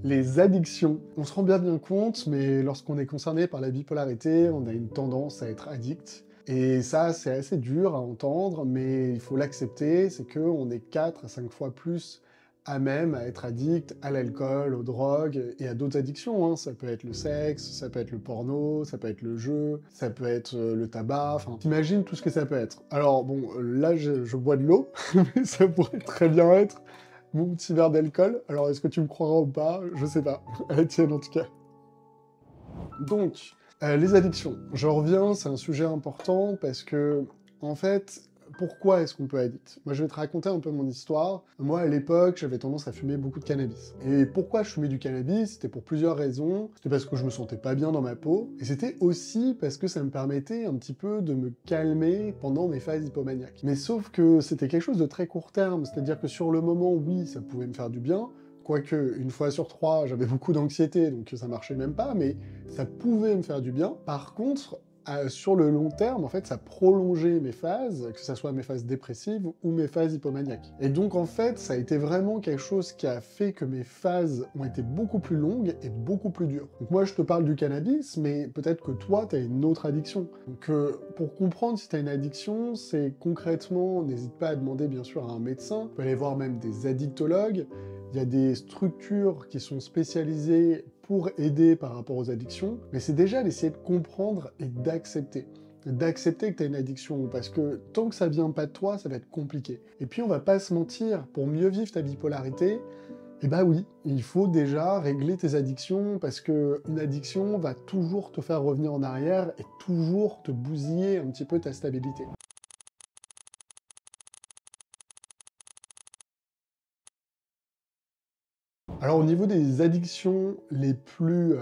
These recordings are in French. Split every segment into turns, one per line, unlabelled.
Les addictions. On se rend bien compte, mais lorsqu'on est concerné par la bipolarité, on a une tendance à être addict. Et ça, c'est assez dur à entendre, mais il faut l'accepter, c'est qu'on est 4 à 5 fois plus à même à être addict à l'alcool, aux drogues et à d'autres addictions, hein. Ça peut être le sexe, ça peut être le porno, ça peut être le jeu, ça peut être le tabac, enfin, t'imagines tout ce que ça peut être. Alors bon, là, je bois de l'eau, mais ça pourrait très bien être mon petit verre d'alcool. Alors, est-ce que tu me croiras ou pas? Je sais pas. À la tienne, en tout cas. Donc, les addictions. Je reviens, c'est un sujet important parce que, en fait, pourquoi est-ce qu'on peut addict? Moi, je vais te raconter un peu mon histoire. Moi, à l'époque, j'avais tendance à fumer beaucoup de cannabis. Et pourquoi je fumais du cannabis? C'était pour plusieurs raisons. C'était parce que je me sentais pas bien dans ma peau. Et c'était aussi parce que ça me permettait un petit peu de me calmer pendant mes phases hypomaniaques. Mais sauf que c'était quelque chose de très court terme. C'est-à-dire que sur le moment, oui, ça pouvait me faire du bien. Quoique, une fois sur trois, j'avais beaucoup d'anxiété, donc ça marchait même pas, mais ça pouvait me faire du bien. Par contre, sur le long terme, en fait, ça prolongeait mes phases, que ce soit mes phases dépressives ou mes phases hypomaniaques. Et donc, en fait, ça a été vraiment quelque chose qui a fait que mes phases ont été beaucoup plus longues et beaucoup plus dures. Donc moi, je te parle du cannabis, mais peut-être que toi, tu as une autre addiction. Donc, pour comprendre si tu as une addiction, c'est concrètement, n'hésite pas à demander, bien sûr, à un médecin. Tu peux aller voir même des addictologues. Il y a des structures qui sont spécialisées pour aider par rapport aux addictions, mais c'est déjà d'essayer de comprendre et d'accepter. D'accepter que tu as une addiction, parce que tant que ça vient pas de toi, ça va être compliqué. Et puis on va pas se mentir, pour mieux vivre ta bipolarité, eh bah oui, il faut déjà régler tes addictions, parce que une addiction va toujours te faire revenir en arrière et toujours te bousiller un petit peu ta stabilité. Alors au niveau des addictions les plus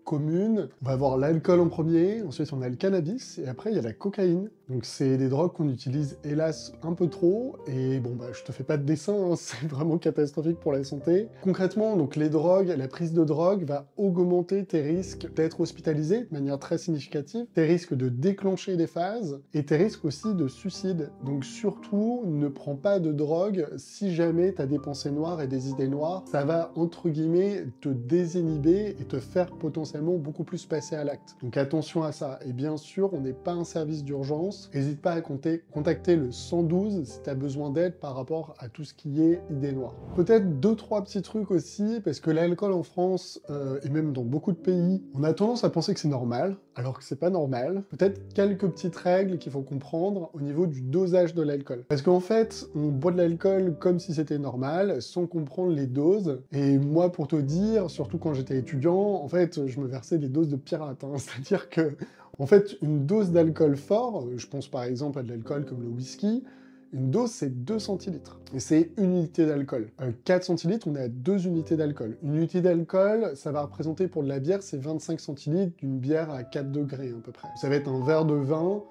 communes, on va avoir l'alcool en premier, ensuite on a le cannabis, et après il y a la cocaïne. Donc c'est des drogues qu'on utilise hélas un peu trop, et bon bah je te fais pas de dessin, hein, c'est vraiment catastrophique pour la santé. Concrètement, donc les drogues, la prise de drogue va augmenter tes risques d'être hospitalisé de manière très significative, tes risques de déclencher des phases, et tes risques aussi de suicide. Donc surtout, ne prends pas de drogue si jamais t'as des pensées noires et des idées noires, ça va entre guillemets, te désinhiber et te faire potentiellement beaucoup plus passer à l'acte. Donc attention à ça. Et bien sûr, on n'est pas un service d'urgence. N'hésite pas à contacter le 112 si tu as besoin d'aide par rapport à tout ce qui est idées noires. Peut-être deux, trois petits trucs aussi, parce que l'alcool en France, et même dans beaucoup de pays, on a tendance à penser que c'est normal, alors que c'est pas normal. Peut-être quelques petites règles qu'il faut comprendre au niveau du dosage de l'alcool. Parce qu'en fait, on boit de l'alcool comme si c'était normal, sans comprendre les doses, et moi, pour te dire, surtout quand j'étais étudiant, en fait, je me versais des doses de pirate, hein. C'est-à-dire que, en fait, une dose d'alcool fort, je pense par exemple à de l'alcool comme le whisky, une dose, c'est 2 centilitres. Et c'est une unité d'alcool. 4 centilitres, on est à 2 unités d'alcool. Une unité d'alcool, ça va représenter pour de la bière, c'est 25 centilitres d'une bière à 4 degrés à peu près. Ça va être un verre de vin,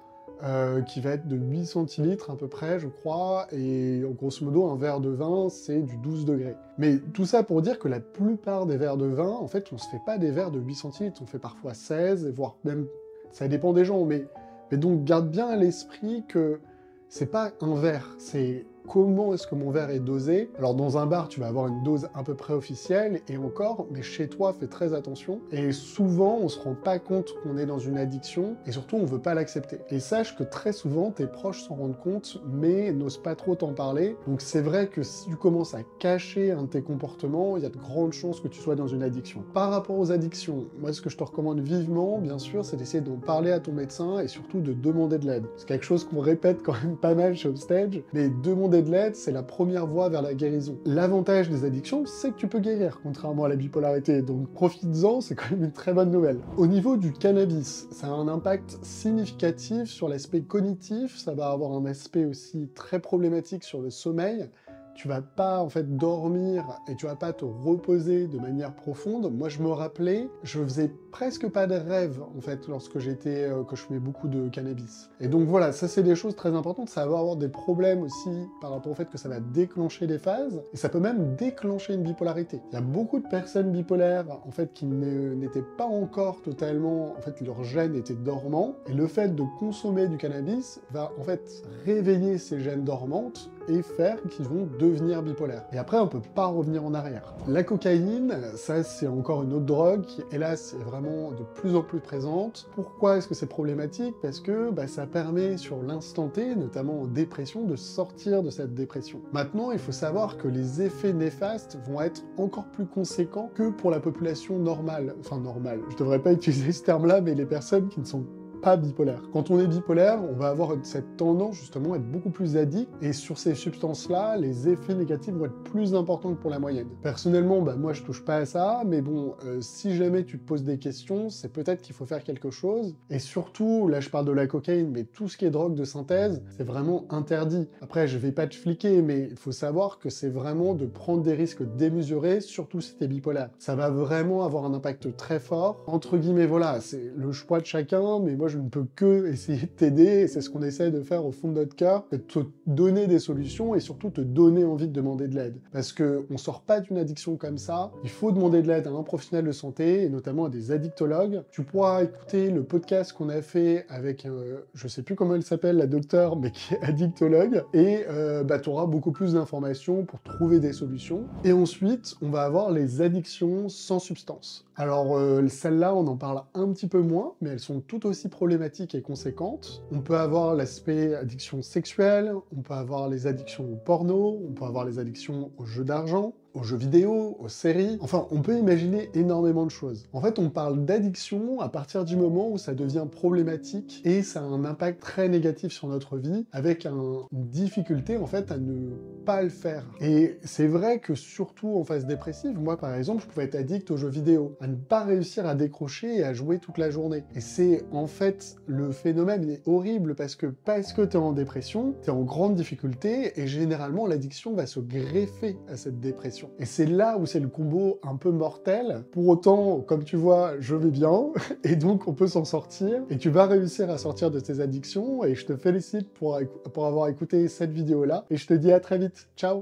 qui va être de 8 centilitres à peu près, je crois, et grosso modo, un verre de vin, c'est du 12 degrés. Mais tout ça pour dire que la plupart des verres de vin, en fait, on se fait pas des verres de 8 centilitres, on fait parfois 16, voire même, ça dépend des gens, mais donc garde bien à l'esprit que c'est pas un verre, c'est comment est-ce que mon verre est dosé. Alors dans un bar, tu vas avoir une dose à peu près officielle, et encore, mais chez toi, fais très attention. Et souvent, on se rend pas compte qu'on est dans une addiction, et surtout, on veut pas l'accepter. Et sache que très souvent, tes proches s'en rendent compte, mais n'osent pas trop t'en parler. Donc c'est vrai que si tu commences à cacher un de tes comportements, il y a de grandes chances que tu sois dans une addiction. Par rapport aux addictions, moi ce que je te recommande vivement, bien sûr, c'est d'essayer d'en parler à ton médecin, et surtout de demander de l'aide. C'est quelque chose qu'on répète quand même pas mal chez Upstage, mais demander de l'aide, c'est la première voie vers la guérison. L'avantage des addictions, c'est que tu peux guérir, contrairement à la bipolarité, donc profites-en, c'est quand même une très bonne nouvelle. Au niveau du cannabis, ça a un impact significatif sur l'aspect cognitif, ça va avoir un aspect aussi très problématique sur le sommeil. Tu vas pas en fait dormir et tu vas pas te reposer de manière profonde. Moi je me rappelais, je faisais presque pas de rêves en fait lorsque que je fumais beaucoup de cannabis. Et donc voilà, ça c'est des choses très importantes, ça va avoir des problèmes aussi par rapport au fait que ça va déclencher des phases, et ça peut même déclencher une bipolarité. Il y a beaucoup de personnes bipolaires en fait qui n'étaient pas encore totalement, en fait leurs gènes étaient dormants, et le fait de consommer du cannabis va en fait réveiller ces gènes dormantes, et faire qu'ils vont devenir bipolaires. Et après, on peut pas revenir en arrière. La cocaïne, ça c'est encore une autre drogue qui, hélas, est vraiment de plus en plus présente. Pourquoi est-ce que c'est problématique? Parce que ça permet sur l'instant T, notamment en dépression, de sortir de cette dépression. Maintenant, il faut savoir que les effets néfastes vont être encore plus conséquents que pour la population normale. Enfin, normale, je devrais pas utiliser ce terme-là, mais les personnes qui ne sont pas bipolaire. Quand on est bipolaire, on va avoir cette tendance justement à être beaucoup plus addict, et sur ces substances-là, les effets négatifs vont être plus importants que pour la moyenne. Personnellement, moi je touche pas à ça, mais bon, si jamais tu te poses des questions, c'est peut-être qu'il faut faire quelque chose, et surtout, là je parle de la cocaïne, mais tout ce qui est drogue de synthèse, c'est vraiment interdit. Après, je vais pas te fliquer, mais il faut savoir que c'est vraiment de prendre des risques démesurés, surtout si t'es bipolaire. Ça va vraiment avoir un impact très fort. Entre guillemets, voilà, c'est le choix de chacun, mais moi je ne peux que essayer de t'aider, et c'est ce qu'on essaie de faire au fond de notre cœur, de te donner des solutions et surtout te donner envie de demander de l'aide. Parce qu'on sort pas d'une addiction comme ça, il faut demander de l'aide à un professionnel de santé, et notamment à des addictologues. Tu pourras écouter le podcast qu'on a fait avec, je sais plus comment elle s'appelle, la docteure, mais qui est addictologue, et tu auras beaucoup plus d'informations pour trouver des solutions. Et ensuite, on va avoir les addictions sans substance. Alors, celles-là, on en parle un petit peu moins, mais elles sont tout aussi problématiques et conséquentes. On peut avoir l'aspect addiction sexuelle, on peut avoir les addictions au porno, on peut avoir les addictions aux jeux d'argent, aux jeux vidéo, aux séries, enfin, on peut imaginer énormément de choses. En fait, on parle d'addiction à partir du moment où ça devient problématique et ça a un impact très négatif sur notre vie, avec une difficulté, en fait, à ne pas le faire. Et c'est vrai que, surtout en phase dépressive, moi, par exemple, je pouvais être addict aux jeux vidéo, à ne pas réussir à décrocher et à jouer toute la journée. Et c'est, en fait, le phénomène est horrible parce que t'es en dépression, t'es en grande difficulté, et généralement, l'addiction va se greffer à cette dépression. Et c'est là où c'est le combo un peu mortel. Pour autant, comme tu vois, je vais bien, et donc on peut s'en sortir, et tu vas réussir à sortir de tes addictions, et je te félicite pour avoir écouté cette vidéo-là, et je te dis à très vite. Ciao!